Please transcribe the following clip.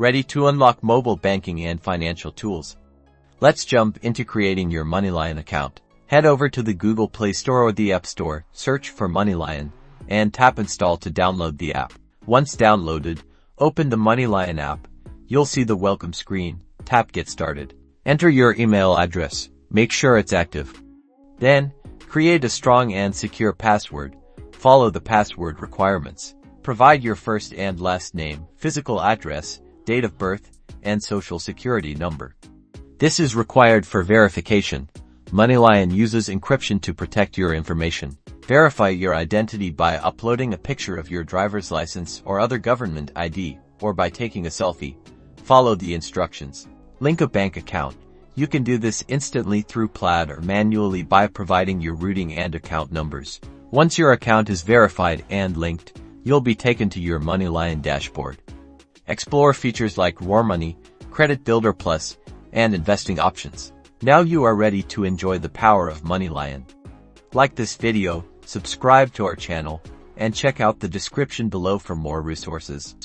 Ready to unlock mobile banking and financial tools? Let's jump into creating your Moneylion account. Head over to the Google Play Store or the App Store, search for Moneylion, and tap Install to download the app. Once downloaded, open the Moneylion app. You'll see the welcome screen. Tap Get Started. Enter your email address. Make sure it's active. Then, create a strong and secure password. Follow the password requirements. Provide your first and last name, physical address, date of birth, and social security number. This is required for verification. Moneylion uses encryption to protect your information. Verify your identity by uploading a picture of your driver's license or other government ID, or by taking a selfie. Follow the instructions. Link a bank account. You can do this instantly through Plaid or manually by providing your routing and account numbers. Once your account is verified and linked, you'll be taken to your Moneylion dashboard. Explore features like Raw Money, Credit Builder Plus, and investing options. Now you are ready to enjoy the power of Moneylion. Like this video, subscribe to our channel, and check out the description below for more resources.